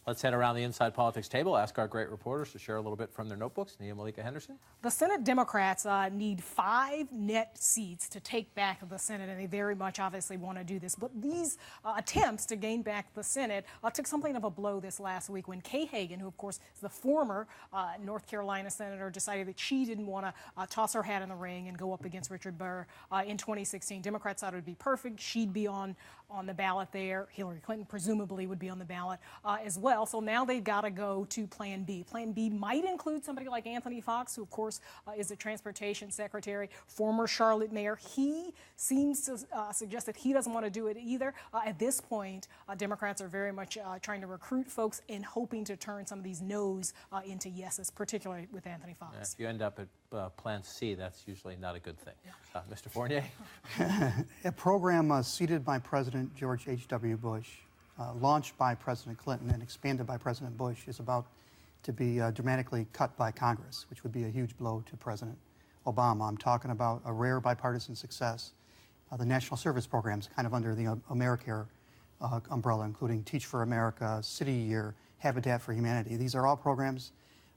Let's head around the Inside Politics table, ask our great reporters to share a little bit from their notebooks. Nia Malika Henderson. The Senate Democrats need 5 net seats to take back the Senate, and they very much obviously want to do this. But these attempts to gain back the Senate took something of a blow this last week when Kay Hagan, who of course is the former North Carolina senator, decided that she didn't want to toss her hat in the ring and go up against Richard Burr in 2016. Democrats thought it would be perfect. She'd be on the ballot there. Hillary Clinton presumably would be on the ballot as well. So now they've got to go to Plan B. Plan B might include somebody like Anthony Fox, who of course is the transportation secretary, former Charlotte mayor. He seems to suggest that he doesn't want to do it either. At this point, Democrats are very much trying to recruit folks and hoping to turn some of these no's into yeses, particularly with Anthony Fox. Yeah, if you end up at Plan C, that's usually not a good thing. Yeah. Mr. Fournier? A program seeded by President George H.W. Bush, launched by President Clinton and expanded by President Bush, is about to be dramatically cut by Congress, which would be a huge blow to President Obama. I'm talking about a rare bipartisan success. The national service programs, kind of under the AmeriCare umbrella, including Teach for America, City Year, Habitat for Humanity. These are all programs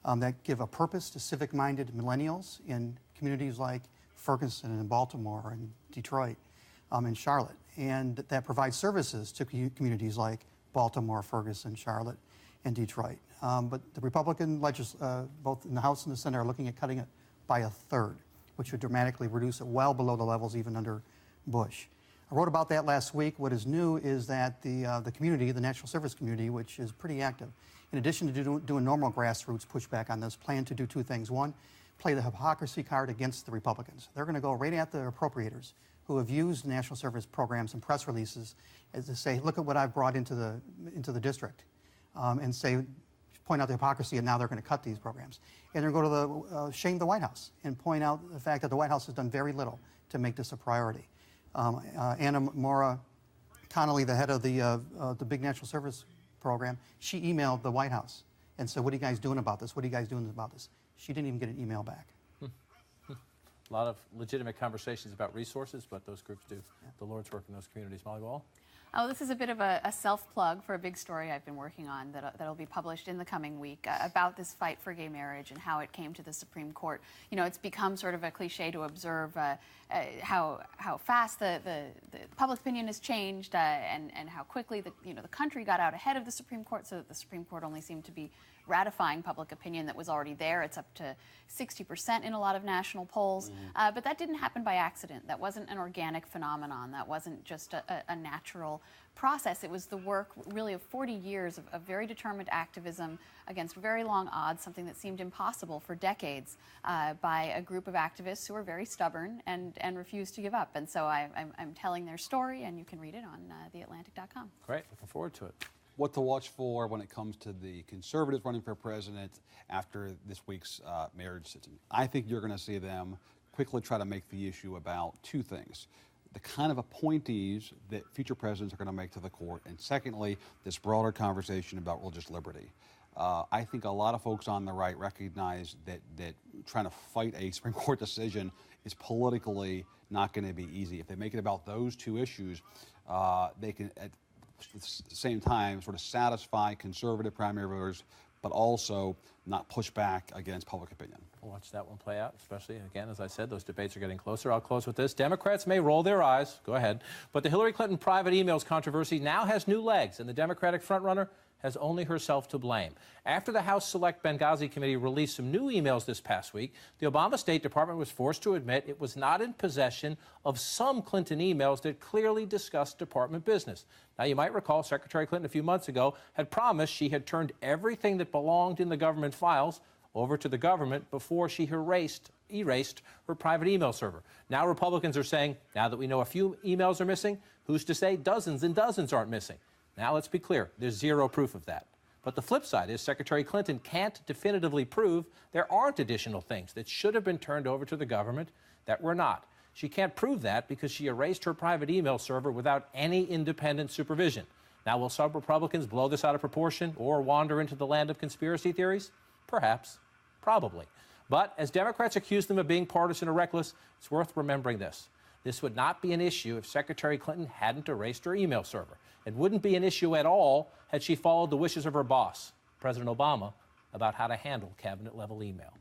that give a purpose to civic-minded millennials in communities like Ferguson and Baltimore and Detroit and Charlotte, and that provide services to communities like Baltimore, Ferguson, Charlotte, and Detroit. But the Republican both in the House and the Senate are looking at cutting it by 1/3, which would dramatically reduce it well below the levels even under Bush. I wrote about that last week. What is new is that the community, the national service community, which is pretty active, in addition to doing normal grassroots pushback on this, plan to do 2 things. One, play the hypocrisy card against the Republicans. They're going to go right at the appropriators who have used national service programs and press releases as to say, look at what I've brought into the district, and point out the hypocrisy, and now they're going to cut these programs. And they're going to go to shame the White House and point out the fact that the White House has done very little to make this a priority. Anna Maura Connolly, the head of the big national service program, she emailed the White House and said, what are you guys doing about this? What are you guys doing about this? She didn't even get an email back. A lot of legitimate conversations about resources, but those groups do the Lord's work in those communities. Molly Wall? Oh, this is a bit of a self-plug for a big story I've been working on that'll be published in the coming week about this fight for gay marriage and how it came to the Supreme Court. You know, it's become sort of a cliche to observe how fast the public opinion has changed and how quickly the country got out ahead of the Supreme Court, so that the Supreme Court only seemed to be ratifying public opinion that was already there. It's up to 60% in a lot of national polls. But that didn't happen by accident. That wasn't an organic phenomenon. That wasn't just a natural process. It was the work really of 40 years of very determined activism against very long odds, something that seemed impossible for decades, by a group of activists who were very stubborn and refused to give up. And so I'm telling their story, and you can read it on theatlantic.com. Great. Looking forward to it. What to watch for when it comes to the conservatives running for president after this week's marriage system. I think you're going to see them quickly try to make the issue about 2 things. The kind of appointees that future presidents are going to make to the court, and secondly, this broader conversation about religious liberty. I think a lot of folks on the right recognize that trying to fight a Supreme Court decision is politically not going to be easy. If they make it about those 2 issues, they can at the same time sort of satisfy conservative primary voters, but also not push back against public opinion. We'll watch that one play out, especially, again, as I said, those debates are getting closer. I'll close with this. Democrats may roll their eyes. Go ahead. But the Hillary Clinton private emails controversy now has new legs, and the Democratic frontrunner has only herself to blame. After the House Select Benghazi Committee released some new emails this past week, the Obama State Department was forced to admit it was not in possession of some Clinton emails that clearly discussed department business. Now, you might recall Secretary Clinton a few months ago had promised she had turned everything that belonged in the government files over to the government before she erased her private email server. Now Republicans are saying, now that we know a few emails are missing, who's to say dozens and dozens aren't missing? Now, let's be clear, there's zero proof of that. But the flip side is Secretary Clinton can't definitively prove there aren't additional things that should have been turned over to the government that were not. She can't prove that because she erased her private email server without any independent supervision. Now, will some Republicans blow this out of proportion or wander into the land of conspiracy theories? Perhaps. Probably. But as Democrats accuse them of being partisan or reckless, it's worth remembering this. This would not be an issue if Secretary Clinton hadn't erased her email server. It wouldn't be an issue at all had she followed the wishes of her boss, President Obama, about how to handle cabinet-level email.